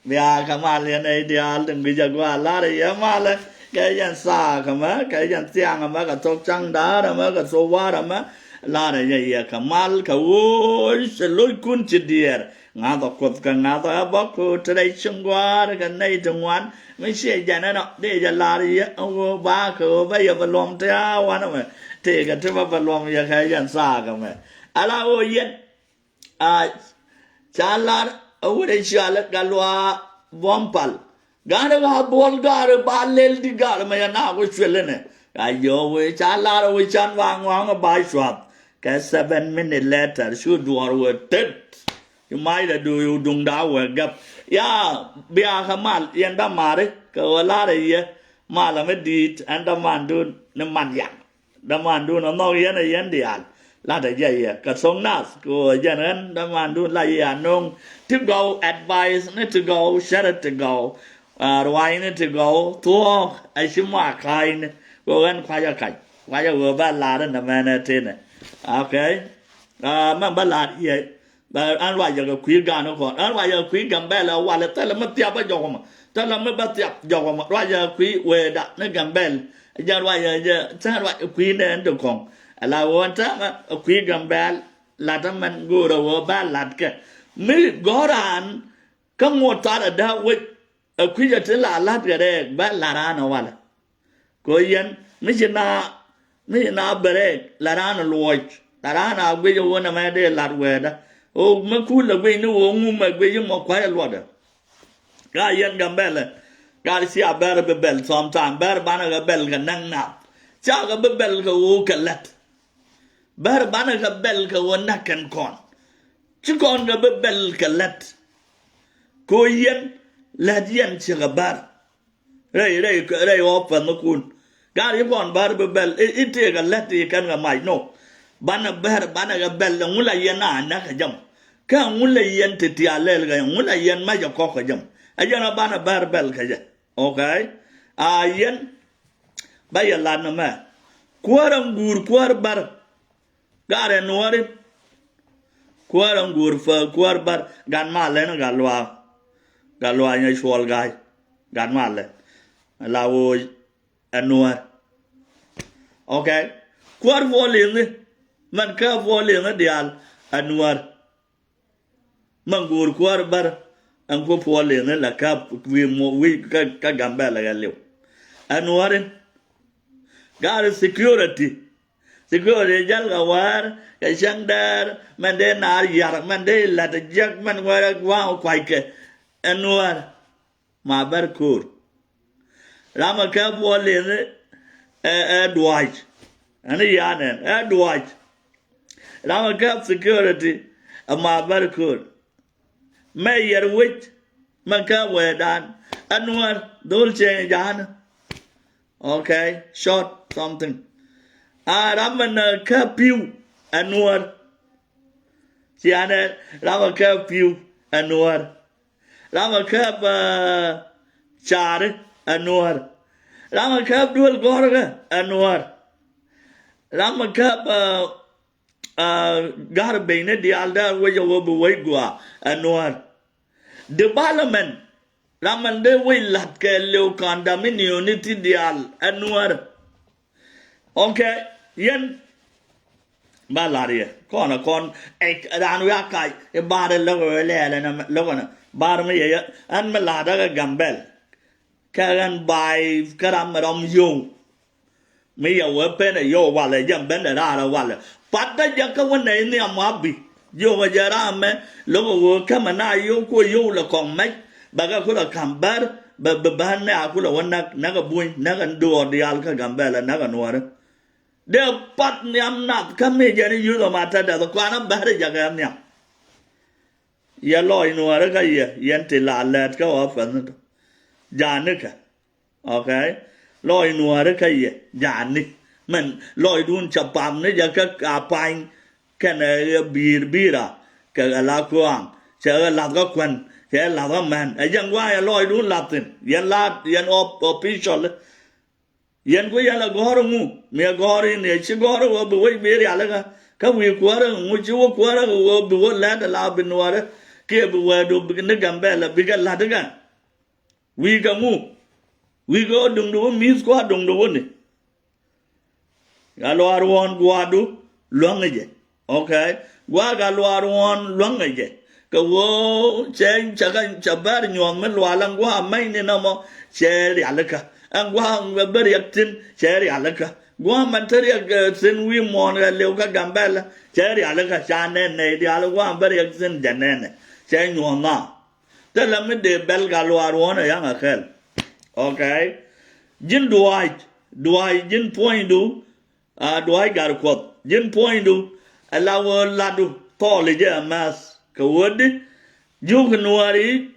bia kamalian ideal đừng bị giật qua lá đi mà là cái dân xa mà cái dân tiếng mà cái tóc trắng đá mà cái số quá mà lá này vậy kamal cái ôi sẽ lôi cuốn chỉ điệt ngã đó cột cái ngã đó bóc cô tới chung qua cái này chung quan mấy xe dân nó để cho lá đi ông ba cái bây giờ phải làm thế à mà thế cái thứ mà phải làm gì cái dân xa mà ala ôi yên à Chalar awude shala galwa vompal gara ga bol gara balel di gara maya na ko chwelene ayo we chalar we chan wang ba swat ka 7 minutes later should war with tet you might do you dung da we gap ya bia kamal yanda mare ka wala re ye mala me dit anda mandu ne man yang da mandu no yana yandial là để gì cả sống nas của dân anh đã mang đun là gì nông to go advice need to go share it to go why need to go thua ai xí mà khai của anh khoai cho vừa ba là đó nằm bên trên này ok mà ba là gì bà anh nói giờ cái quý gan nó còn anh nói giờ quý gầm bè là qua là tới là mất tiệp bao giờ mà tới là mất bắt tiệp giờ mà nói giờ quý về đặt nó gầm bè giờ nói giờ chắc nói quý nên được còn làวันนั้นคุยกันแบบลาดมันกูเราแบบลาดกันไม่ก่อนก็งดตาเดาวิคุยจะถึงลาดกันได้แบบลาดานวันก็ยังไม่ใช่นาเบรกลาดานลอยลาดานเอาไปจะวันนั้นไม่ได้ลาดเวดโอ้มันคุยแล้วไปนู่นงูมันไปยังมาควายลวดก็ยังกันแบบเลยการเสียแบบแบบสองทางแบบบ้านก็แบบกันนั่งนับจ้าก็แบบก็โอ้กันละbar bana ga bel ka wona kan kon ci kon ga bel ka lat ko yen lat yen ci ga bar rey opa no kun gar yi kon bar bel ite ga lat yi kan ga mai no bana ga bel ngula yen na ka jam ka ngula yen te ti alel ga ngula yen ma ja ko ka jam ajana bana bar bel ka ja okay a yen bayalan ma kuaram gur kuar bar gare nuari kuaran gurfa kuar bar gan male na galwa nya shwal gai gan male lawo anuar okay kuar volin man ka volin dial anuar mangur kuar bar an ko volin la ka wi ka gamba la galew anuar gare security security jal gawar cái sang dar man de nar yar man de la de jak man wara wa kwai ke anwar ma bar kur rama ka bole dwight ani yanen dwight rama ka security ma bar kur mayor wit man ka wedan anwar dol che jan okay short something Raman curfew annual. Siana Rama curfew annual. Rama curb char annual. Rama curb dual gorga annual. Rama curb garbine the alda way over Wigua annual. Development Raman de will lat ke leo condominium unity dial annual. Okay. Yen Balaria, con ek Ranuakai, a bar a lover and a lover, bar me and Malada Gambel. Karan by Karamarom you. Me a weapon a yo while a young bender out of waller. But the Jaka one day in the Amabi. Yo a jarame, logo will come and I you could you look on make, Baga could have come bad, but the band I could have one naga boy, naga do the Alka Gambel and naga water. They pat niam nap come here you the matter that the Quana Barry Jagam. Yellow in Waraka Yentilla let go off and Janica. Okay? Law in Waraka Janik. Men, Lloyd Dun Chapam, Nejaka Pine, can a beer beera, Kalakuang, Shell Lagaquan, Shell Lagaman, a young wire Lloyd Dun Latin, Yen Lat, Yen op official. Yen go yala goru me gori ne chigoro wo be be yala ka wi kwara mu chi wo kwara wo be wo la da la binwara ke be wo do be ne gambela be ga la daga we kamu we go dung do mis ko dung do ne galo arwon guadu luangaje okay gua galo arwon luangaje ka wo chen chagan chabar nyom men walang gua mai ne namo cheri alaka ang gua ber yaktin cheri alaka gua mantari sin wi mon ga lew ka gambela cheri alaka chane ne di ala gua ber yaktin janene chen nyom na te la me de bel galo arwon ya ngakel okay jin duai jin point du duai gar kwat jin point du alawo ladu to le je mas ka wodi juk nuari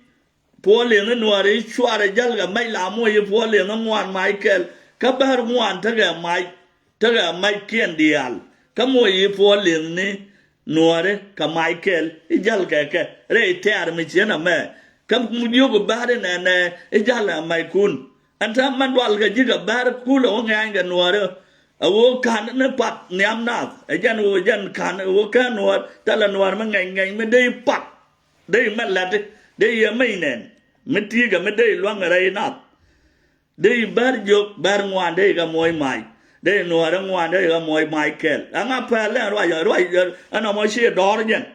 pole nuari chwara jalga mai la mo ye pole ngwan michael ka bar ngwan taga mai kien dial ka mo ye pole ni nuare ka michael jalga ke re ter mi chena me kam mu yogo bare na ijala mai kun anta man wal ga jiga bare kulo nganga nuare awo kan ne pat nyam na ajan wo jan kan wo kan nuar tala nuar ma ngai me dei pat dei ma la dei ya mai nen me ti ga me dei luang rai na dei bar jok bar ngwan dei ga moy mai dei nuar ngwan dei ga moy michael anga pa le roi ana mo shi dor jen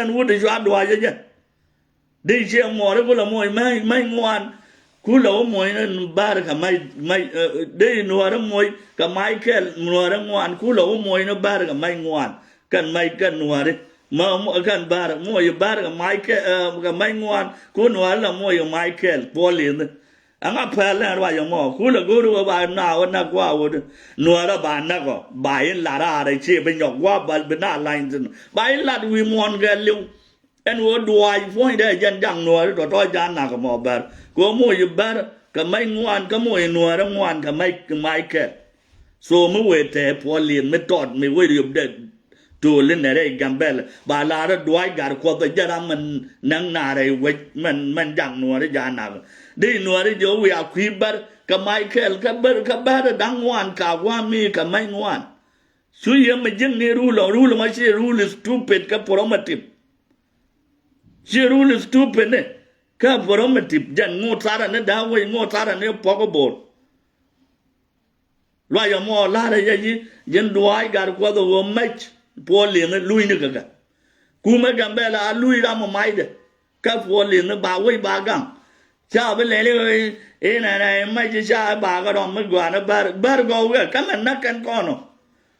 an wo de jwa do ya jen dei che mo re ko la moy mai ngwan kulo moy nan bar ka mai dei nuar moy ka michael nuar ngwan kulo moy no bar ka mai ngwan kan mai kan nuar ma kan bar moy bar ka michael ka mai ngwan ku nuar la moy michael polin anga pala wa yo mo kulo guru ba na kwa wo nuar ba na ko ba yin la ra re che ben yok wa ba na line tin ba yin la wi mon ga lu en wo duai foi de jan dang nuar to jan na ko mo bar ko mo yu bar ka mai ngwan ka mo nuar ngwan ka mai ke so mo we te polin me tot me we yu de to le ne re gambel ba la ra duai gar ko to jara man nang na re we man dang nuar jan na de nuar jo we a kwi bar ka mai ke ka bar dang ngwan ka wa mi ka mai ngwan su ye me jing ni rule ma chi rule stupid ka promotive she rule stupid ne ka promotive jan ngotara ne da we ngotara ne pokobol lo ya mo la re yi jen duai gar ko do match poli ne lui ne gaga kuma gambela lui ra mo mai de ka poli ne ba we ba gang cha be le le e na mai cha ba ga do me gwa na bar go ga ka man na kan ko no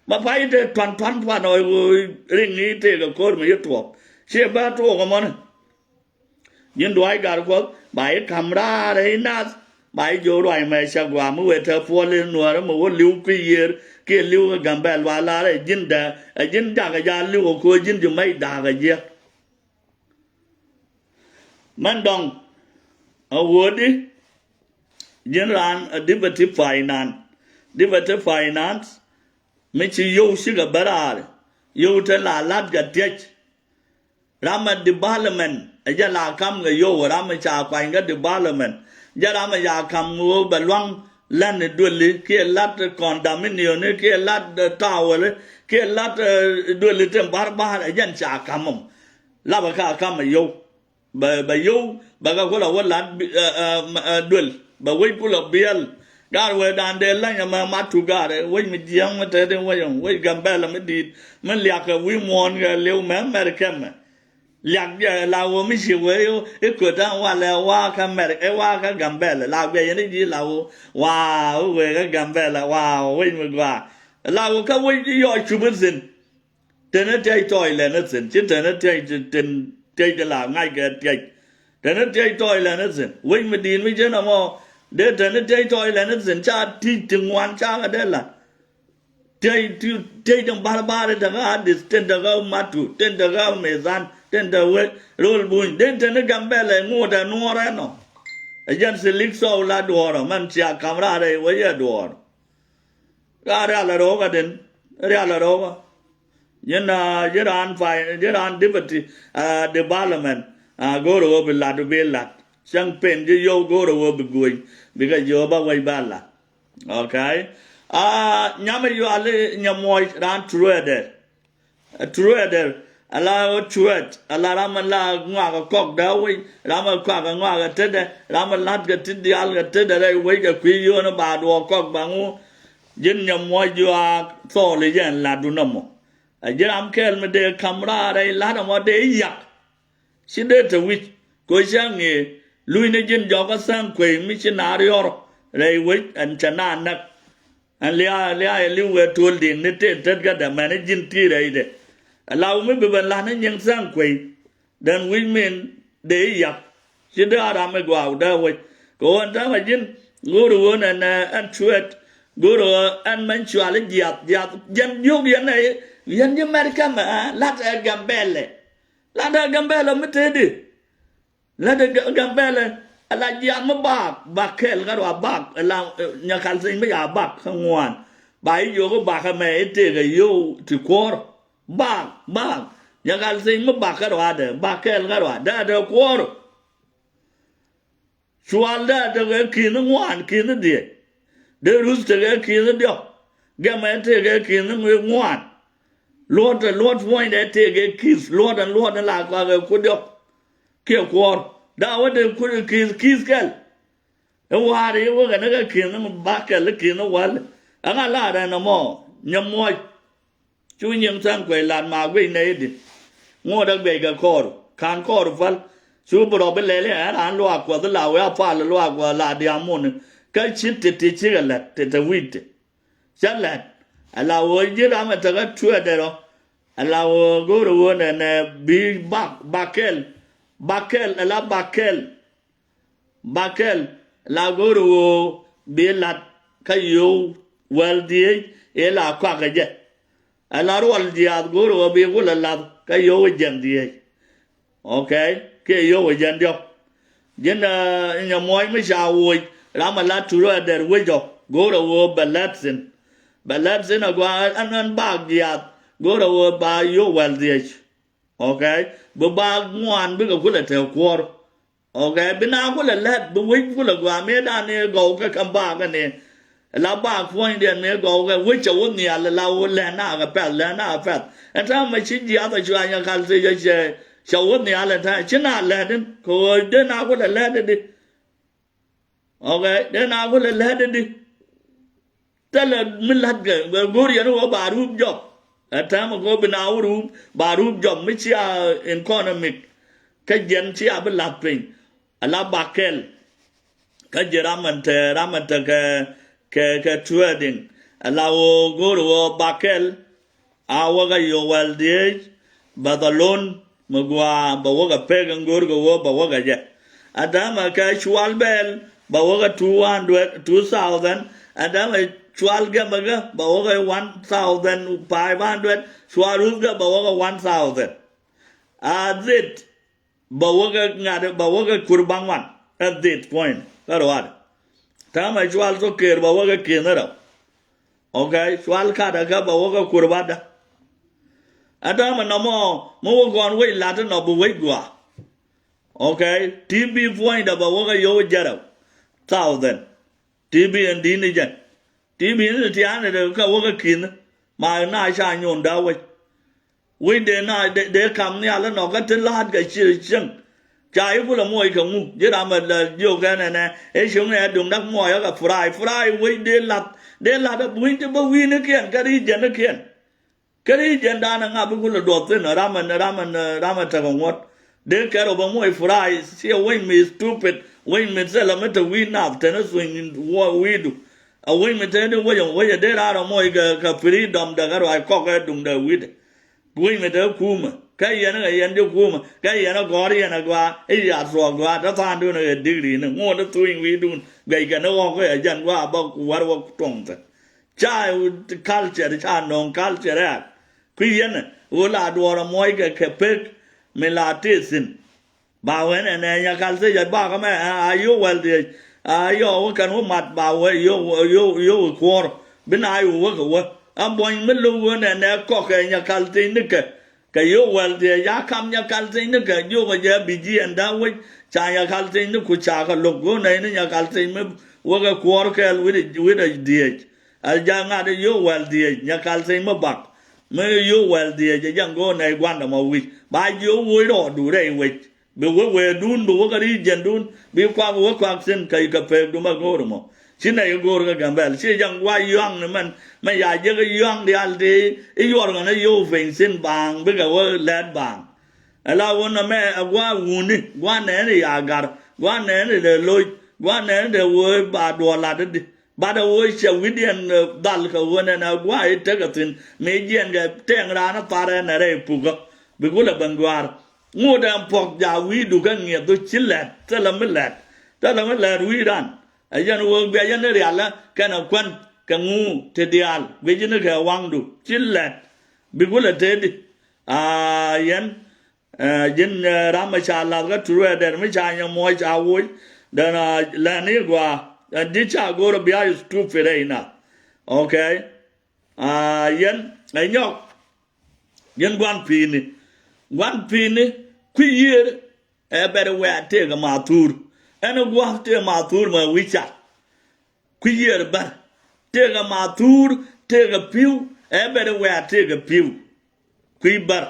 ma pai de twan no ring ni te ga kor me yotop she ba to ko mon yin duai gar ko bai kamra re na bai jo roi mai sa gwa mu we the po le nuar mo wo liu ki yer ke liu gambel wa la re jin da ga ya liu ko jin ju mai da ga ye man dong a wodi jin ran a debate finance me chi yo shi ga barar yo te la lat ga tech rama development aja la kam ga yo rama cha kwa ga development ja rama ya kam wo balwang lan dole ke lat condominium ne ke lat tower ke lat dole tem bar ajan cha kam la ba ka kam yo ba yo ba ga ko la wa lat dole ba we ko la biel gar we dan de la ma matu gar we mi jiang ma te de we gambela me dit man liak we mon ga lew ma american liak ya la wo mi shi we yo e ko dan wa la wa ka mer e wa ka gambela la be ni ji la wo wa we ka gambela wa we mi gwa la wo ka we yo chu bin sin de na dai toi le na sin chin de na dai tin dai de la ngai ga dai de na dai toi le na sin we mi din mi je na mo de na dai toi le na sin cha ti ting wan cha ga de la dai dang ba de ga dis ten da ga matu ten da ga me zan ten da we rol bun den ten gambele ngoda nuora no ajan se lik so la duoro man sia kamera re we ya duoro ga ra la ro ga den ra la ro ga yena yeran fai yeran debate development go ro be la do be la sang pen je yo go ro be goi bi ga yo ba wai ba la okay nyama yo ale nyamoy ran trueder ala chuet ala raman la ngwa ka kok da we raman kwa ka ngwa ka tede raman lat ka tidi al ka tede dai we ka kwi yo na ba do kok ba ngu jin nyam mo jua so le yen la du na mo a jiram kel me de kamra dai la na mo de yak si de te wi ko sang nge lui ne jin jo ka sang kwe missionary or dai we an chana nak an lia li we tol din ne te ga da managing ti dai de allow me be la na nyang sang kwe dan we men de yak si de ara me gwa da we ko an ta ma jin guru an chuet guru an man chua le diat jan yo yan này yan như America mà lát gambele me te di lát gambele la diat ma bak kel ga wa bak la nya kal sin me ya bak khangwan bai yo ko bak me te ga yo ti kor bak nya kal sin ma bak ga wa de bak kel ga wa da de kor chual da de kin ngwan kin di de rus te ga kin dio ga me te ga kin ngwan Lord point that take a kiss, Lord and like a good up. Kill quar. That what they could kiss girl. And why they were gonna kill them back a lick in a while. And I lad and no more. Yamoy. Chewing young sanquay lad my way native. More than beggar call. Can't call the fall. Super Robelele and Loak was the law, Pal Loak was la diamond. Can't shit the teacher let the wheat. Shall let. Allow you am at a true adero. Allow go to one and be bakel, la go to be lat kayo well de ela quackajet. Allow all the go to be will a love kayo jen de. Okay, kayo jen dio. Jen in your moy misha wood, Ramalat to read their widow, go to war balatsin. But let's in a go and bag yet go to by your well dish. Okay, but bag one big of bullet a quarter. Okay, but now will let the wait full of made down near go come back and then allow back point there near go which I wouldn't allow Lana a pet, Lana a pet. And tell my chin the other Joanna can say, shall wouldn't the other time, she not let him, because then I would have let it. Okay, then I would have let it. Tell a milad well go to know about room job. A time ago been our room, bar room job, Michia economic. Kajan chia be lapping. A la bakel. Kajaramant ramata trading. Allow go to bakel. Our yo well days, but alone Magua, Bawaga peg and go to go Bawaga jet. Adama casual bell, Bawaga 2,000, Adama. Chwalga baga bawaga 1,500 Chwaruga bawaga 1,000 Azit bawaga ngada bawaga kurbangan at that point karwad tama chwal so ker bawaga kinara okay chwal kada ka bawaga kurbada adama namo mo gon we lata no bu we gwa okay TB point bawaga yo jara 1,000 TB and dinijan Tí biến là tí án này đều có cái kín mà nai xa nhồn đau vậy. Vì để cầm nha là nó có tên lát cái chữ chân. Trái cũng là mùi không ngủ. Chứ ra mà là vô cái này nè. Ê xuống này đúng đắc mùi là fry vì để lát là vì chứ bà vì nó kiên. Cái đi dân nó kiên. Cái đi dân đa nó ngạc cũng là đột tên ở ra mà thật không ngọt. Để cái đó bà mùi fry. Xíu vì mình stupid. Vì mình sẽ là mấy tờ vì nạp. Thế nó swing vì đủ. A wing me tell you what you did out of my freedom the garo I cock it the wit. Wing me tell Kuma. Kayana and you Kuma. Kayana Gori and a gua, a frog, the fan doing a degree and more the doing we do. They can no walk a jan about what walk tongues. Child culture, the child non culture act. Queen, Ula do a moiga capet, melatisin. Bowen and then you can say that Bagama, are you well there? Yo can mat bow you quarter. Been I work away. I'm going middle and their cock and your culty nicker. Kayo well there, ya come your culty nicker. You were your BG and that way. Chaya culty no kuchaka look go name in your culty work a quarter with a DH. Al young at you well dear, your culty my buck. me yo well the yang go na gwanda ma wi ba yo wo ro du re wi be we dun be ka ri jen dun be kwa sen kai ka pe du ma go ro mo chin na yo go ga gambel chi yang wa yang ne man ya je ga yang de al de e yo ga na yo fen sen bang be ga wo lad bang ala wona me agwa wuni gwa ne ya gar gwa ne de loy gwa ne de wo ba do la de ba da wo che widian dal ka wona na gwa e te ga tin me jen ga teng ra na pare na re pu ga be go la bangwar ngo da pok ja wi du ga nge do chilet ta la me wi ran ayan wo be ayan ne ya la kana kwan ka ngu te dial be jin ga wang du chilet be go la te di yan jin ramasha la ga tuwe der mi cha nya mo cha wo da na la ni gwa di cha go ro bia is tu fere ina okay yen ai nyok yen gwan pini ku yer e ber we te ga matur eno gwa te matur ma wicha ku yer ba te ga matur te ga piu e ber we te ga piu ku bar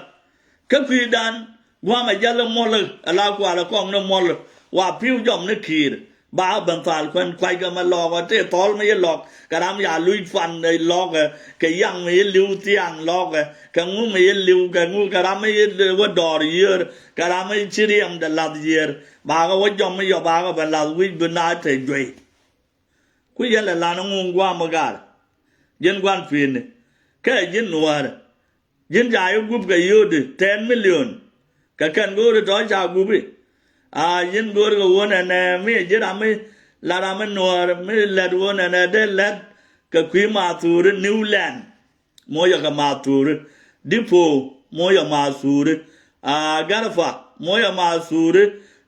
ka ku dan gwa ma jalo mol ala kwa la kong no mol wa piu jom ne kir ba ban fal kwen kwai ga ma lo wa te tol me lok karam ya lui fan nei lok ke yang me liu tiang lok ka ngu me liu ka ngu karam me wa dor yer karam me chiriam da la yer ba ga wa jom me yo ba ga ba la wi bu na te jwe ku ya la no ngu gwa ma ga jen gwan fin ke jin nuar jin ja yu gup ga yode 10 million ka kan go ro to ja gubi yin go ro wona na me jira me la ra me nuar me la wona na de la ka kwi ma tur new land mo ya ka ma tur dipo mo ya ma sur garfa mo ya ma sur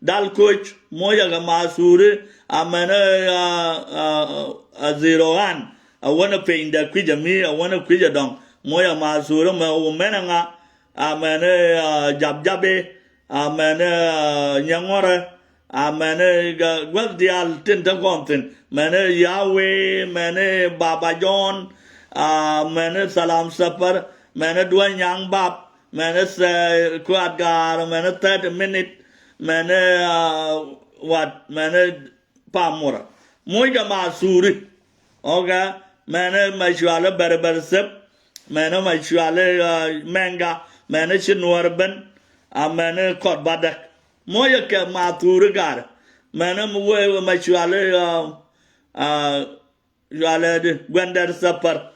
dal coach mo ya ka ma sur amana zeroan wana pe inda kwi jami wana kwi jadong mo ya ma sur ma o menanga amana jabjabe amana nyangora amana gwadial tinta kontin mana yawe mana baba john mana salam sapar mana dua nyang bab mana se kuadgar mana 30 minute mana wat mana pamora moja masuri oga mana mashwala barbar sep mana mashwala manga mana chinwarban amana kot badak moya ke matur gar mana muwe mashwale jale de gwender sapar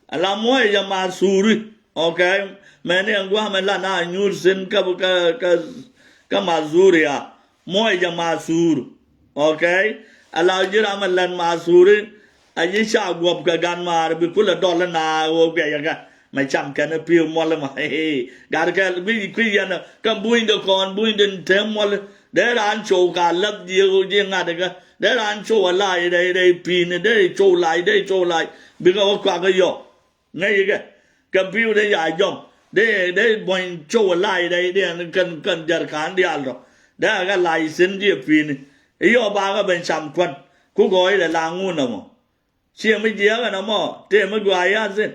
ala moya masuri okay mana ngwa mala na nyur sin ka mazuria moya masur okay ala jira malan masuri ayi sha gob ka gan mar bi kula dollar na o be ya mai chăm cái nó piêu mol mà gar cái bi quy ya na kam buin de kon buin den tem mol để ran chou cả lấp nhiều riêng ngà de để ran chou lại đây pin đây chou lại bi ga kwa ga yo ngay cái piêu đây ya yom để buin chou lại đây cần jar kan đi al rồi để ga lại sin đi pin yo ba ga ben chăm quan ku gọi là lang ngu nào mà chia mấy chia cái nào mà để mấy quài ya sin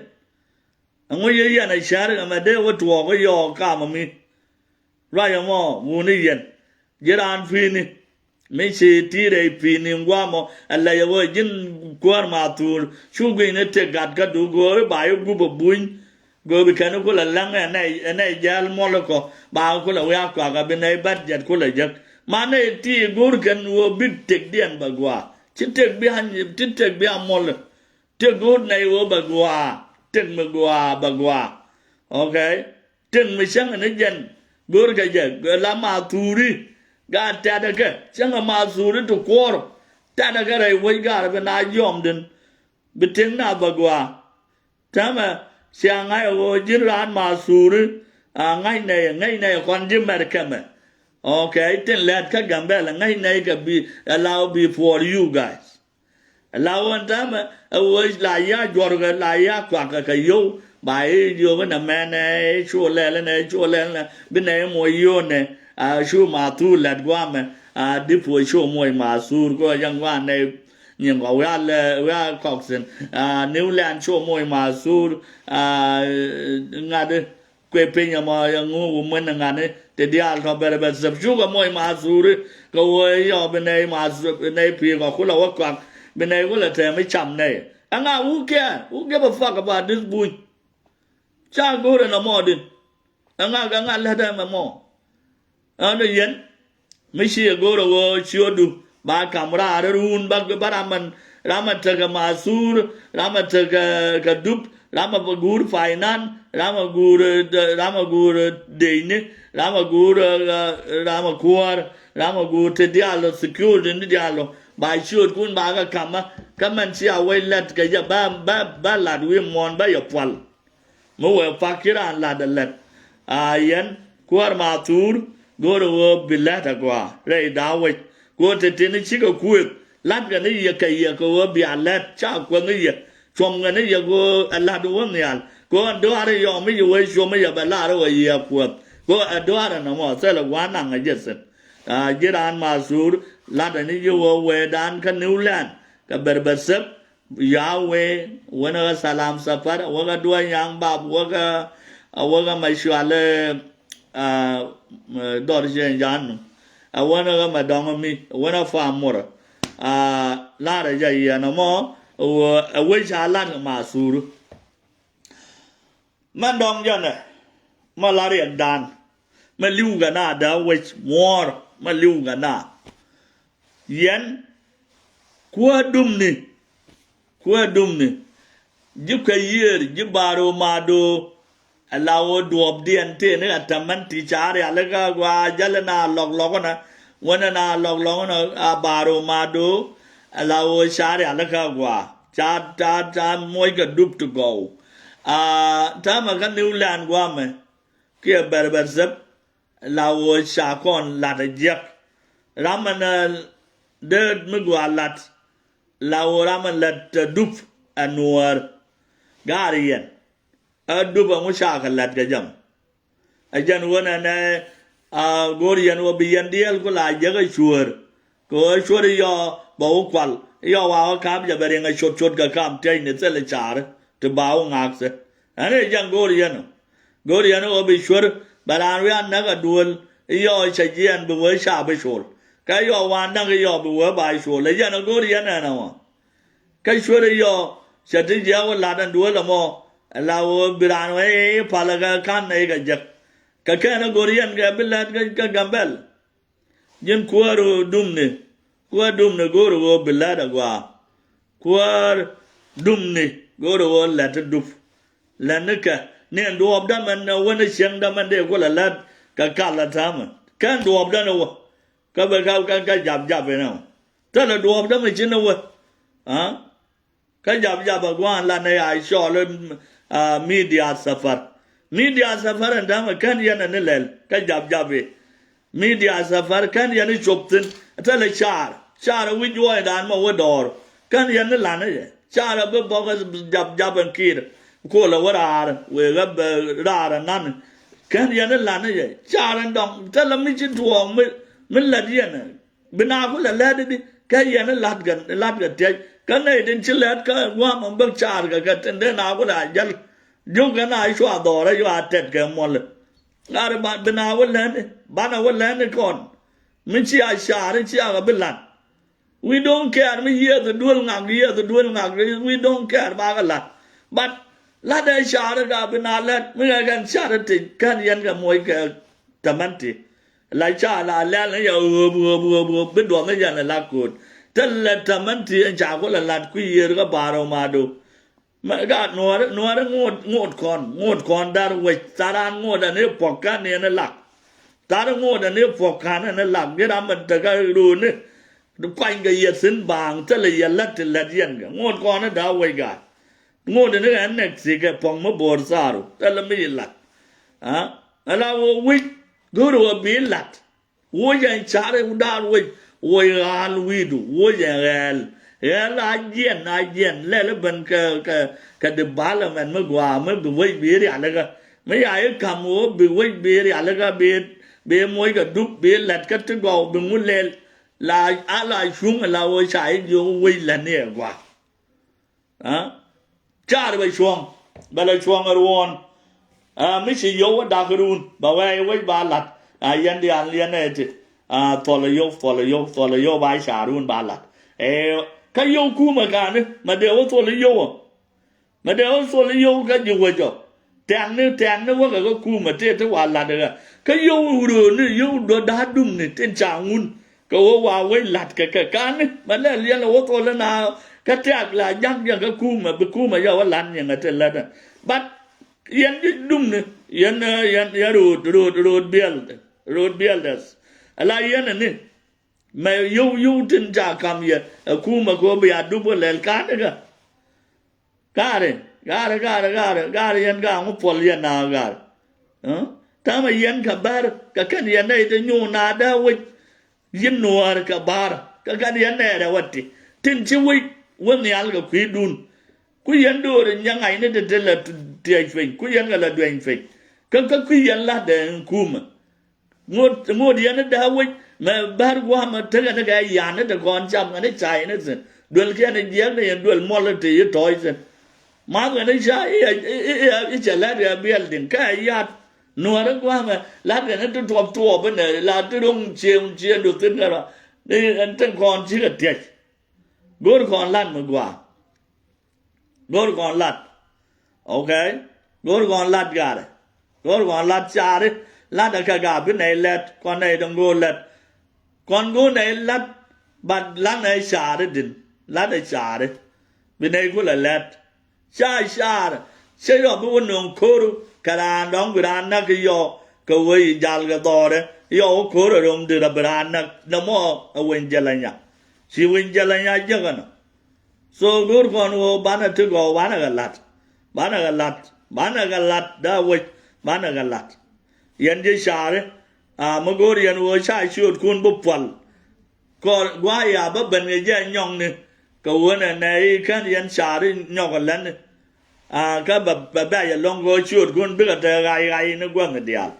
ngồi yên này sáng mà để vợ chùa có yo cả mà mi ra mà muốn đi yên giờ ăn phi ni mấy chị tí đây phi ni qua mà Allah ya vợ jin quan mà tu chú cái này te gạt cái đủ gọi bài gu bờ buin gọi bị cái nó có là lăng này giờ mua了có bảo có là vợ qua cái bên này bắt giật có là giật mà này tí gọi cái nó bị tịch điện bờ qua chỉ tịch bị hành chỉ tịch bị mua了tịch gọi này vợ bờ qua từng mà bagua okay từng mà sang anh dân gor cái gì la ma turi ga ta da cái sang ma turi to kor ta da cái này với ga bên na yom din bên tiếng na bagua ta mà sang ngay ở dưới ran ma turi ngay này còn dưới mà cái mà okay tên lát các gambe là ngay này cái be allow before you guys lawan tama awoi la ya jorga la ya kwa ka yo bai yo na mane chu le na bine mo yo ne chu ma tu lat gwa me di pu chu mo ma sur ko yang wa ne nhưng có we coxen New Land show moi mà sur ngà de quê pin mà ngu mình ngà ne te dia lo bere sập chu có moi mà sur có we yo bên này mà bên này pi có khu lao quăng bên này có là thế mới chậm này ngà who give a fuck about this boy cha go ra nó mò din ngà là thế mà mò nó yên mấy xia go rồi chiu du ba camera run ba raman taga masur raman taga dup rama gur finance rama gur deine rama gur te dialo security ni dialo ba shoot kun ba ka kama sia we let ka ya ba lad we mon ba ya pal mo we fakiran lad let ayen kuar matur goro bilata kwa re dawe go te tin chi ko ku lát cái này giờ cái giờ có bị lát cha quên cái giờ chom cái này giờ có lát đồ này à có đồ ở đây giờ mấy giờ quay chom mấy giờ bị lát rồi giờ quên có đồ ở đây nó mà sẽ là quá nặng cái gì giờ đàn mà sur lát này giờ về đàn cái New Land cái berbesep Yahweh wana salam safar waga dua yang bab waga masyale dorjen jan wana ga madong mi wana famora la ra ya no mo we cha lan ma sur man dong jan ma la ri dan ma liu ga na da we more ma liu ga na yen kwa dum ni giúp cái year giúp baro mado alawo duob diente ne ataman ti chare alaga wa jalana log na wana na log na baro mado alawo chare alaga wa cha moi ga dup to go ta ma kan New Land wa me ke berber zep lawo cha kon la de jak ramana de mugwa lat lawo raman lat dup anwar gariyan duba musha kallat ga jam ajan wana na goriyan wa biyan dial ko la jaga shuar yo bawo kwal yo wa kam ja bere nga chot ga kam tay ne tsele char to bawo ngak se ane jan goriyan wa bi shuar baran wi an ga duol yo chajian bu wa sha ba shol ka yo wa na ga yo bu wa ba shol le jan goriyan na wa ka shuar yo chati ja wa la dan duol mo lawo biran we palaga kan nei ga jak ka kana gorian ga bilat ga gambel jen kuaro dumne goro go bilada gwa kuar dumne goro go lat duf lanaka ne ndo obda man wona sheng da man de ko la lat ka kala tama kan do obda no ka ba ka jab be na ta la do obda me chin no wa ka jab ba gwa la ne ai sho le media safar and dama kan yana ne lel ka jab media safar kan yana choptin atala char wi joy dan ma wador kan yana lana ye char ba ba jab an kir ko la warar we ga rar nan kan yana lana ye char an dong tala mi chin tuong mi la yana bina ko la di kan yana lat ga te kan nei den chilet ka wa man bak char ga ten de na ko da jal jo ga na shwa do ra yo atet ga mol ar ba bina wala kon min chi a shar chi a bilan we don't care me here the dual ngak we don't care ba ga lat but la de shar ga bina lat me ga kan shar ti kan yan ga moy ga tamanti la cha la yo bu bin do me yan la kut tel tamanti an cha ko la lat ku yer ga baro ma do ma ga nuar ngod kon dar we taran ngod an ne pokkan ne na lak tar ngod an ne pokkan ne lak ge ram man ta ga du ne du kwain ga yer sin bang ta le yan lat yen ga ngod kon na da we ga ngod ne an ne si ga pong mo bor saru ta la mi lat ala wo wi guru bi lat wo yan chare u dar we wo gal wi du wo yan gal ajen le ben ka de bala man me gwa me bi we bi ri ala ga me ya e kam wo bi we bi ri ala ga be moy ga dup be lat ka to go bi mu le là á là xuống là ôi chạy vô quay là nè quá à cha được bây xuống ở luôn à mấy chị vô đã cái luôn bảo vậy ba lạt à yên đi ăn liền này chứ à thò là vô bài xả luôn ba lạt cái vô cú mà cả nữa mà đều thò là vô mà đều thò là vô cái gì vậy cho tang nữa quá cái cú mà thế quá lạt được cái vô rồi nữa vô đồ đá đúng này trên tràng luôn cái hoa quay lạt cái nữa mà là liền là thò là nào cái trạc là nhắc cái cú mà vô lạt như cái thế là bắt yên đúng nữa yên road builders là yên này mà yêu tin cha cầm yên cú mà có bị double lên cá đấy cả yên cả một phần yên nào cả ta mà yên cả bar cái yên này thì nhô na đã vậy yên nuar cả bar cái yên này là vậy tin chỉ vậy vẫn nhà cái quý đun quý yên đồ thì những ngày này thì là tiền phình quý yên là tiền phình cái quý yên là để cùm ngô yên nó đã vậy mà bar qua mà thế cái nhà nó còn chăm cái chạy nó gì đuổi cái này giang này đuổi mò là thì thôi gì mà cái này chạy chỉ là cái building cái nhà nuôi nó qua mà lát cái nó tua bên này là tôi đông chiên được tin cái đó đây anh tên con chỉ là tiền gối con lăn mà qua gối con lăn ok gối con lăn gà đấy gối con lăn cha đấy lăn ở cái gà bên này lẹt con này đồng gối lẹt con gối này lăn bạn lăn này cha đấy đỉnh lăn này cha đấy bên này cũng là lẹt cha đấy chơi rồi bữa nông khô cái đàn đóng cái đàn nó cái cái quay gial cái to đấy khô rồi ông đưa ra cái đàn nó mò ở bên jalan nhá si bên jalan nhá chứ cái nào so gor con wo bana tu go bana galat da wo bana galat yan je share ma gor yan wo sai shoot kun bu pal ko gwa ya ba ben ge je nyong ni ko wona nei kan yan share nyong lan ka ba ya long go shoot kun bi ga ta gai no gwa ngi dia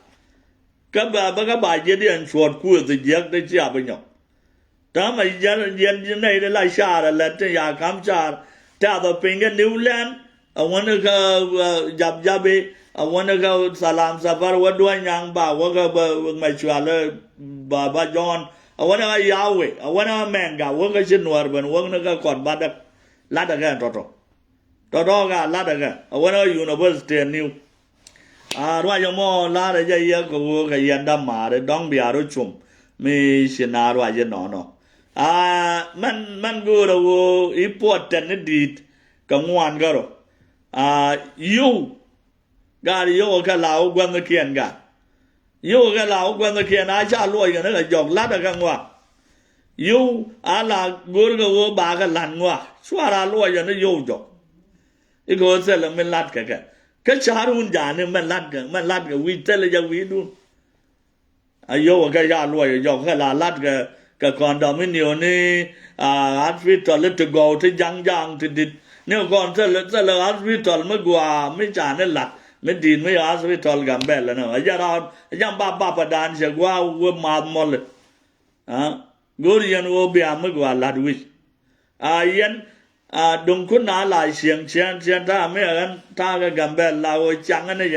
ka ba je dian shoot ku de je de ja ba nyong đó mà dân này là xa là trên nhà khám xa trả tờ bình cái New Land ở ngoài nước dập bị ở ngoài nước salam safar ở đuôi nhang bà ở cái mày chùa là bà John ở ngoài nước Yahweh ở ngoài nước Menga ở cái xin nuôi bên ở ngoài nước còn bắt được lát được cái đó cái lát được cái ở ngoài nước University New rồi giờ mà lát được cái cái dân đam mà để đóng bia rồi chum mi xin nào rồi giờ nó man go ro important dit ka ngwan garo you ga yo ka lao gwan the kien ga yo ka lao gwan the kien a cha loi ga na jok lat ga ngwa you ala go go ba ga lan ngwa swa ra loi ga na yo jok I go se la men lat ka charun ja ne man lat ga wi tel ja wi du ayo ka ya loi jok ka la lat ga cái condominium này hospital là to go thì giang thì đi nếu còn sẽ là hospital mới qua mới trả nên lặt mới đi mới hospital gần bè là nữa giờ đó giờ ba đàn sẽ qua mà mol gori yên ô bia mới qua lặt wis yên đông quân nào lại xiên ta mới ăn ta cái gần bè là ôi chẳng cái này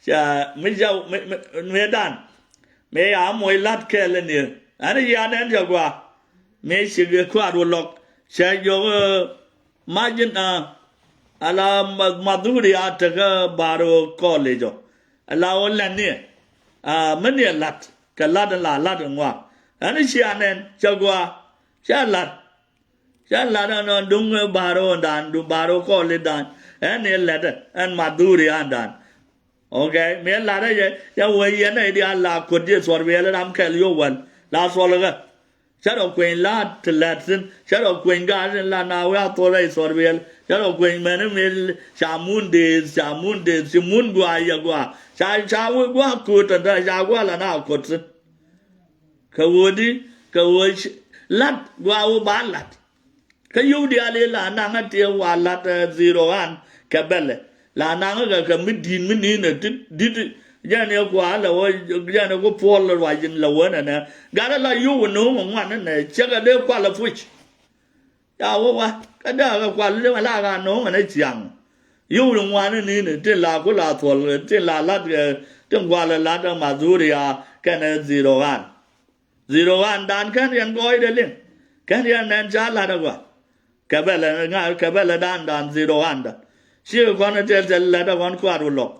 giờ mới giàu mới đàn mới mỗi lặt kia lên nhiều anh ấy ăn ăn cho qua mấy sự việc qua đồ lộc sẽ vô margin ala madhuri at cái baro college ala online nè mình nè lát cái lát là ngoa anh ấy sẽ ăn cho qua sẽ lát nó đúng baro đàn đúng baro college đàn anh ấy lát anh madhuri ăn đàn ok mấy lát đấy giờ vậy này đi ăn là cột dây sọt về là làm cái liêu vấn là số là chắc là quên là thì là xin chắc là quên cái là nào ya tôi đây số về chắc là quên mình samun de simun qua ya qua sa qua cột đó sa qua là nào cột xin cái lát qua bán lát cái yêu đi là nàng tiêu qua lát zero an cái belle là nàng cái mình đi này giờ này quá là ôi giờ này có phô là vài dân là quên nè gà là yêu nó mà ngoan này chắc là đều qua là phụt ya quá cái đó là qua là mà la gà nó mà nó chẳng yêu nó ngoan này nè trên là có là thua trên là lát trên qua là lát mà dù à cái này zero an dan kan yang coi đây liền kan yang nên trả là đâu quá cái bé là ngài cái bé là dan zero an đó siêu con nó chơi là đâu con qua rồi lọc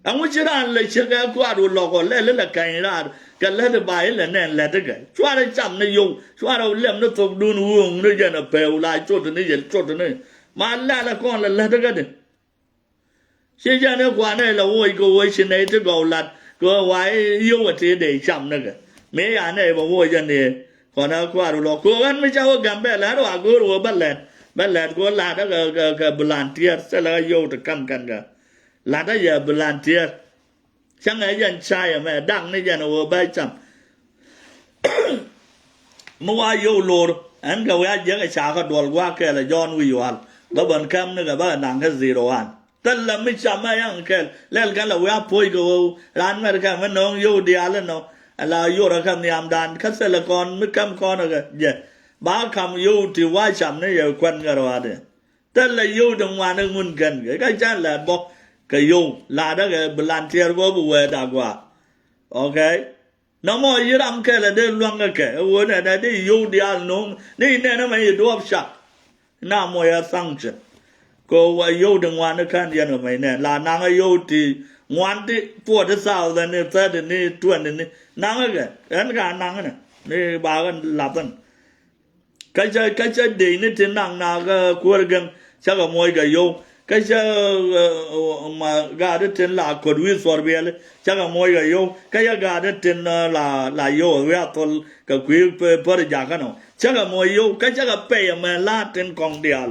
anh muốn chơi đàn lấy chơi cái qua rồi lọc còn lên là cái ra cái lên là bài là nền là thế cái xóa đấy chậm nó dùng xóa đâu làm nó thuộc đun uống nó giờ nó bèo lại chốt nó giờ chốt nó mà là con là thế cái này bây giờ nó qua này là ôi cô ơi xin này tôi gọi là cô vay yêu ở thế để chậm nữa cái mấy anh này bảo ôi giờ này còn nó qua rồi lọc cô anh mới cháu cầm bé lá đó cô rồi bắt lẹt cô là đó cái volunteer sẽ là yêu được cầm cần cả là đó giờ volunteer chẳng ai dân sai mà đăng này giờ nó bay chậm mua yêu lor anh cái vậy giờ cái chả có đồ qua cái là John Wial đó bên cam nữa cái bạn nàng cái zero an tên là mấy chậm ai ăn cái lên cái là vậy phơi cái ran mà cái mình nông yêu đi ăn nó là yêu ra cái niệm đàn cái sẽ là con mấy cam con rồi cái ba cam yêu thì vay chậm này giờ quen cái rồi đấy tên là yêu đồng ngoài nó muốn gần cái chắc là bọc cái yêu là đó cái volunteer của bộ về đã qua ok nó mà yêu làm cái là để luôn cái vấn đề này để yêu đi ăn nông này này nó mới đồ sạch nào mà sanction cô yêu đồng ngoài nó khăn gì nữa mày nè là nàng yêu thì ngoan thì phụ được sao rồi này thế thì này tuần này nàng cái anh nàng này bà cái làm thân cái chơi đi này thì nàng nào cái cuối cùng chắc là mỗi cái yêu cái mà gà đó trên là cột viên sỏi bèo chắc là mỗi cái yêu cái gà đó trên là yêu với tôi cái quý bờ giá cái nào chắc là mỗi yêu cái chắc là bè mà là trên con đial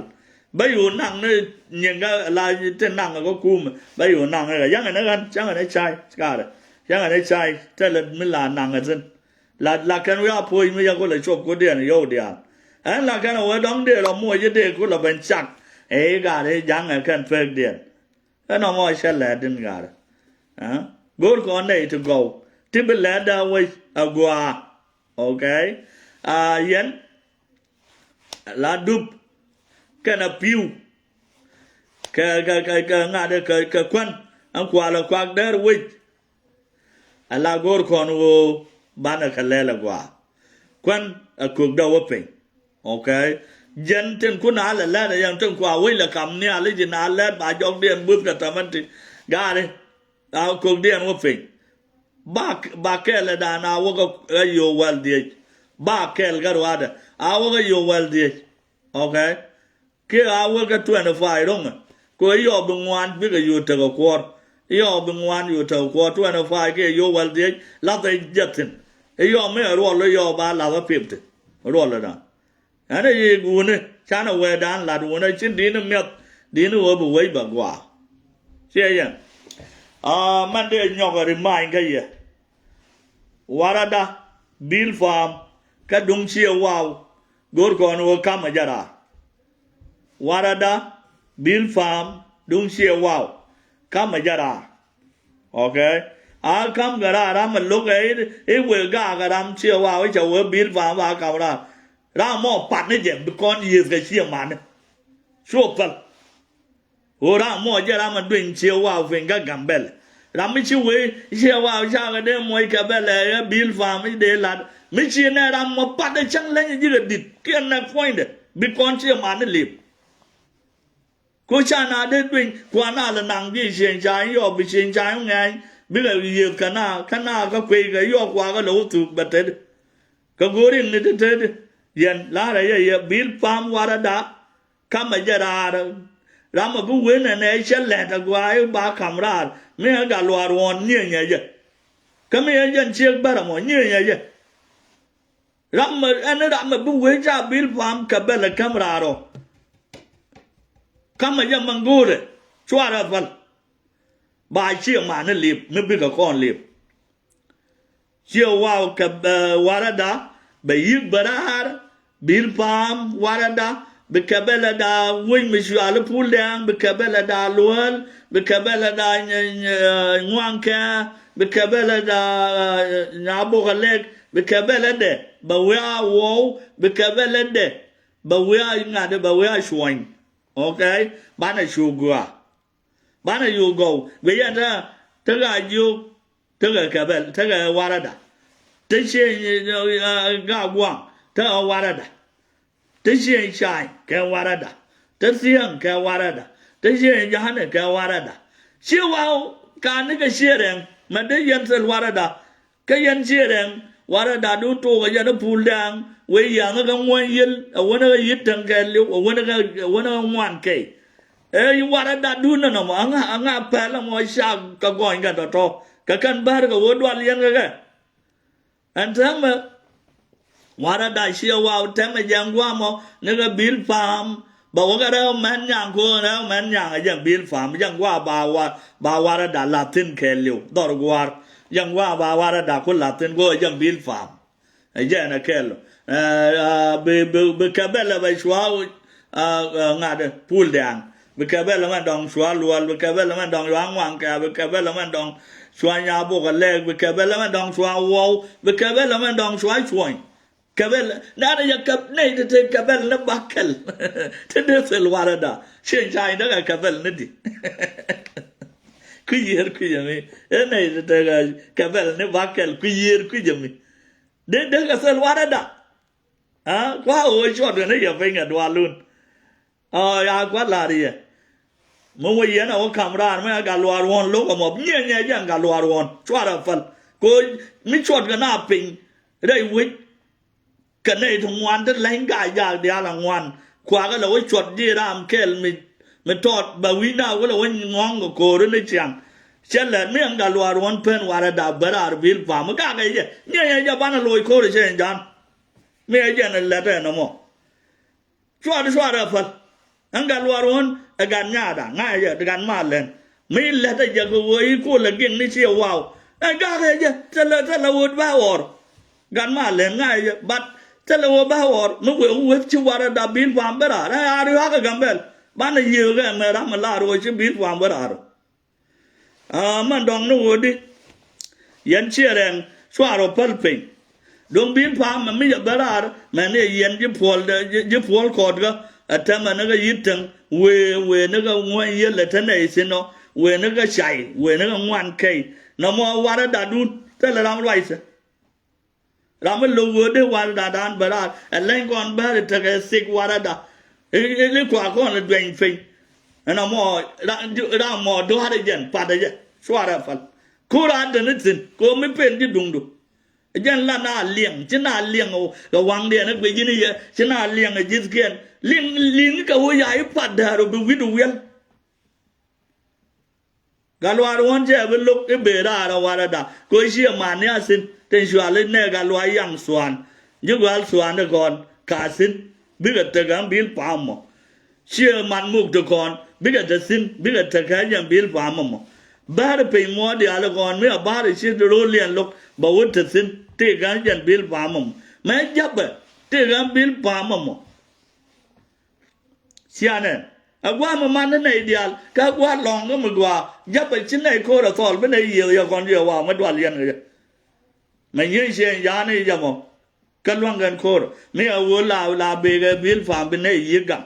bây giờ nàng nó những cái là trên nàng có cùm bây giờ nàng cái giống này nó chắc là nó chai cả đấy giống này nó chai thế là mình là nàng ở trên là cái nó phơi mới có lại chụp có điện yêu đial anh là cái nào ở đóng điện là mua cái điện cũng là bên chắc ấy gà đấy chẳng là cần phê điện cái nó mọi sẽ lẽ đến gà đấy good con này to go tiếp bên lẽ đâu với qua ok yến là đúp cái là piu cái ngà đấy cái quan anh qua là qua there với là good con vô ban ở cái lẽ là qua quan cuộc đâu ở ok dân trên cuốn áo là lên là dân trên qua với là cầm nia lấy gì nào lên bà cho điện bước ra tầm anh thì ga đi cuộc điện của mình ba cái là đàn nào có yêu well đi ba cái là cái đó có yêu well đi ok cái áo cái 25 đúng không có yêu bên ngoài biết cái yêu từ cái quạt yêu bên ngoài yêu từ quạt 25 cái yêu well đi là cái giật tin yêu mấy rồi yêu ba là cái phim tin rồi là đó anh ấy guồn này chán ở ngoài đàn là guồn này trên đi nó mệt đi nó ở bụi bạc quả xem nhá mình để nhóc cái mai cái gì warada bill farm cái đông chia wow gor con ở cam ở ra warada bill farm đông chia wow cam ở ra ok cam cái ra mình lúc ấy vừa cái đam chia wow ấy cháu ở bill farm vào cam ra ra mò bắt này chứ con gì cái chiếc màn số phật hồ ra mò chứ ra mình đuổi chiều vào về cái gầm bel ra mấy chiều về chiều vào sao cái đêm mỗi cái bel này bill farm mấy đề là mấy chiều này ra mò bắt này chẳng lên như là địt cái này point đấy bị con chiếc màn nó liệp cô cha nào đến đuổi qua nào là nàng đi xem trái yo bị xem trái không nghe biết là nhiều cái nào có quay cái yo qua cái lỗ tụt bật thế cái gối đi này thế dân lá này giờ bill farm warada cam ở ra ra mà bố quên này sẽ lẹt ra qua ba cầm ra mấy cái loa ruộng như vậy chứ cái mấy dân chiếc ba là mọi như vậy chứ ra mà anh ra mà bố quên ra bill farm cái bên là camera rồi cam ở trong măng gù đấy xóa ra phần bài chiếc mà nó liệp nó biết cái con liệp chiều vào cái warada bây giờ bara bill farm warada bekabela da wing misuala pulang bekabela da lual bekabela da ngwangka بكبلة نابو خليك بكبلة ده بويا وو بكبلة ده بويا ينادي بويا شوين okay bana shugua bana yugo beyanda taga yu taga kabel taga warada tashe ga gwang ta warada tashe shai ka warada tasiyan ka warada tashe jahana ka warada shewa ka naga sheren madayan sal warada kayan sheren warada du to ga yana puldang we yang ga ngwan yil wona ga yitan ka le wona ngwan kai warada du na no anga pala mo sha ka goin ga to ka kan bar ga wodwal yan ga antama warada shewa tama jangwa mo naga bil farm ba waga ra man yang ko ra man yang ga bil farm jangwa ba warada latin ke le dor gwar yang wa ba warada ko latin go yang bil farm ajana kelo be kabela ba shwa ngade pul dang be kabela man dong shwa lual be kabela man dong wang wang ka be kabela man dong shwa nya bo ga leg be kabela man dong shwa wo be kabela man dong shwa chwoin kabela na ya kap nei te kabela na bakal te de sel warada shin chai da kabela ne di kuyir kuyami nei te ga kabela ne bakal kuyir kuyami de ga sel warada quá ơi cho được nó giờ phải nghe đoan luôn ya quá là đi mà bây giờ nó cầm ra mấy cái loa luôn lúc mà nhẹ nhẹ chẳng cái loa luôn cho ra phần cô mới chọn cái nào pin đây quý cái này thằng ngoan rất lấy cái giờ đi là ngoan qua cái lối chọn đi ra cái mình chọn bà quý nào cái lối ngon của cô đó đấy chẳng sẽ là mấy cái loa luôn pen qua đã bớt ra bil vào mà cái gì nhẹ nhẹ cho bạn lôi cô để xem chẳng me ajana lata no mo chwada fal angal warwon agan nyada ngaya dagan malen me lata jago woy ko la geng ni che wow aga ga tala wod ba wor gan malen ngaya bat tala wo ba wor no we chi wara da bil pam bara ari ha ga gambel bana yiga me ram la ro chi bil pam bara man dong no wodi yan cheren swaro palping dong bin pam mi ya barar mane yen je pol kod ga atama na ga yitang we na ga ngwan yele tanai sino we na ga chai we na ga ngwan kai no mo wara da du tala ram raisa ram lo wo de wara da dan barar alen kon bar ta ga sik wara da le kwa kon le dwen fe no mo ra mo do ha de jen pa de swara fal ko ra de nitin ko mi pen di dung du jan la na liang china liang o ga wang de na gwe ni ye china liang a jisken ling ka wo ya i pad da ro bi widu wel galwa ron je be lok e be ra ra wa da ko shi ma ne asin ten shwa le ne galwa yang swan ju gal swan de kon ka sin bi ga te gam bil pa mo shi man muk de kon bi ga de sin bi ga te ka yan bil pa mo ba de pe mo de ala kon me ba de shi de ro lian lok ba wo te sin te gan yan bil pa mo me jab te gan bil pa mo siane agwa ma man ne ideal ka gwa long ko mgwa jab chin nei ko ra sol be nei ye ya kon ye wa ma dwa lian ge me yin shen ya ne ya mo ka lwang gan ko me a wo la be ge bil pa be nei ye ga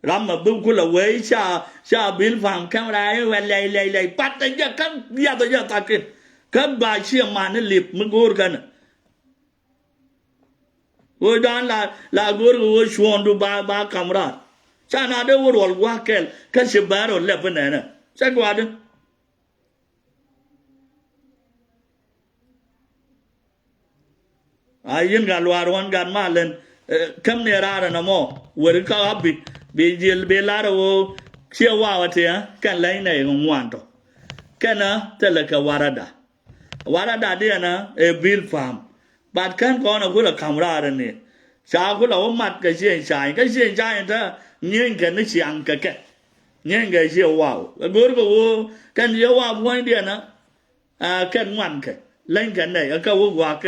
ram ma bu ku la we cha bil pa kam ra we lei pat ya kan ya ta kin kan ba chi ma ne lip mu gor gan wo dan la gor wo shon du ba kamra cha na de wo rol wa kel ka se ba ro le bana na cha gwa de ayin ga lwar wan gan ma len kam ne ra na mo wo ka bi jil be la ro che wa wa te kan lai nei ngwan to kana tele ka warada dia na e bil farm bad kan ko na kula kamra ne sa kula o mat ka shen sai ta nyen ka ni chiang ka nyen ga je wow gor go kan je wa point dia na kan ngwan ka len kan nei ka wo wa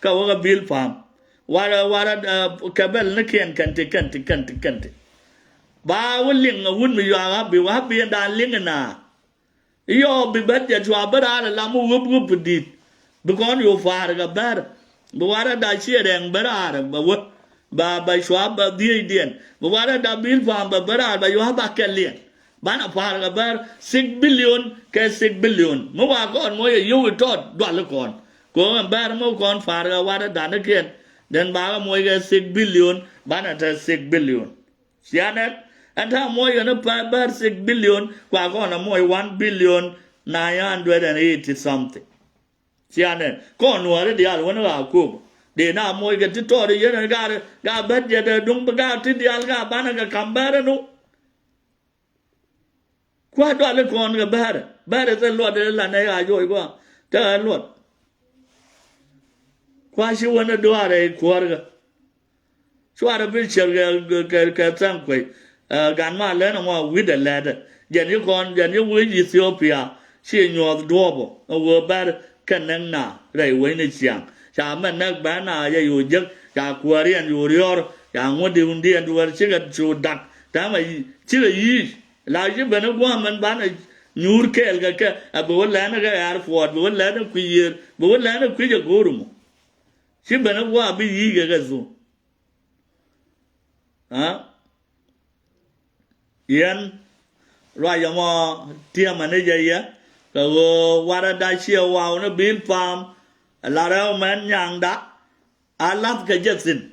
ka wo bil farm wara ka bel na ken kan te ba wo ling wun mi ya bi wa bi da ling na Yo be bet ya chwa bara la mu gup dit. Because you far ga ber. Buwara da chi reng bara ba wo ba chwa ba di dien. Buwara da bil fam ba bara ba yo ba kelien. Bana far ga ber 6 billion ke 6 billion. Mo wa kon mo ye yu tot dwa le kon. Ko ber mo kon far ga wara da ne ken. Den ba mo ye 6 billion bana ta 6 billion. Sianet and how more you know per 6 billion, kwa gonna more 1 billion 980 something. Sianet, con were the other one of our cook. They now more get to tell the yen got budget, don't begat the alga banaga cambarano. Quite all the corn the better. Better than Lord the Lanea Joy. Tell Lord. Why she want to do a quarter? So I will shall get some way. Ganma learn more with the ladder. Then you con, then you win Ethiopia. She knew the doorbell. Over bad canna. They win it young. Shaman neck banner, you jug, Yaquarian, you rear, young wood Indian to a chicken to duck. Damn a chili yeast. Like you been a woman banner. New Kelga, a bowl land airport, bowl land a queer, bowl land a queer gorum. She been a war be eager as well. Yen Rayamo Tia Manager ya go wara da chia wow no bill farm a lot of man yang da I love ka jetsin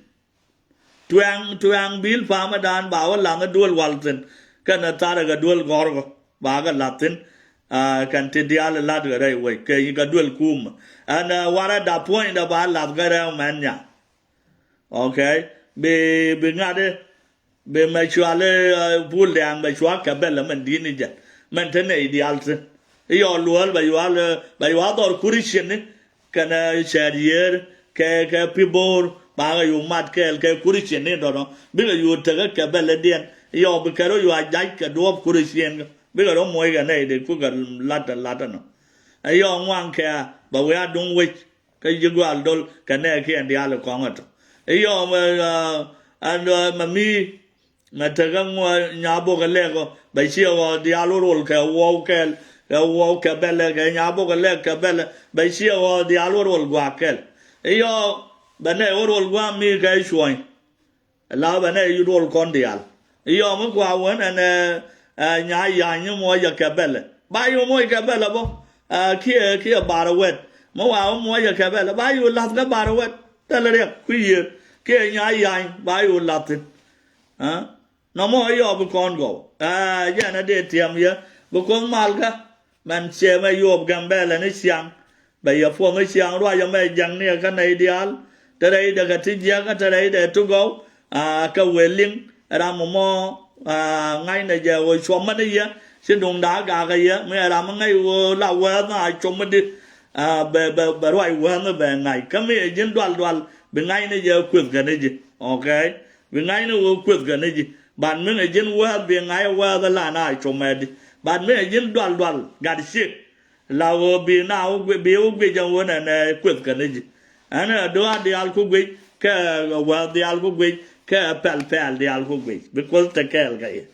tuang bill farm dan ba lang a dual walton kana tara ga dual gorgo ba ga latin kan ti dial lad ga dai we ke ga dual kum and wara da point da ba love ga man ya okay be ngade be ma chwale bul dang be chwa ka bel man di ni jet man tane ideal se yo lual ba yo dor kurishin ni kana sharier ke pibor ba ga yo mat ke kurishin ni do bi ga yo ta ka bel dien yo be karo yo ajai ka do kurishin bi ga do moy ga nei de ku ga lata no ayo ngwang ke ba we adung we ka yigwal dol ka ne ke ndial ko ngot yo ma mi Matagang Yabo Galego, by Shio Dialoro, Walker Bella, Yabo Galeka Bella, by Shio Dialoro Guakel. Eyo, Bane Oral Guam me Gaishwine. Allow Bane you roll condial. Eyo Mugwawan and Yayan Moya Cabella. Buy you Moy Cabella, Kia Barawet. Moa Moya Cabella, buy you love the Barawet. Tell her queer, Kia Yayan, buy you Latin. No more you of Congo. Yana de Tiam ya, Bukong Malga, man shame you of Gambel and it's young. By your former young Royal May young near Canadial, today the Gatijaka today there to go, Kawelling, Ramamo, Nainaja, or Shomania, Sidung Daga, may Ramanga, La Weather, I chomadi, but why weather bang I come here, Jim Dwal, Benainaja, quick ganage, okay? Benaina will quick ganage. But men a gin well being I wear the land I chomedy. But men a gin dull, got sick. Law be now be obey one and a quick canage. And do the alcohol weight, care well the alcohol weight, care pal the alcohol weight, because the care guy.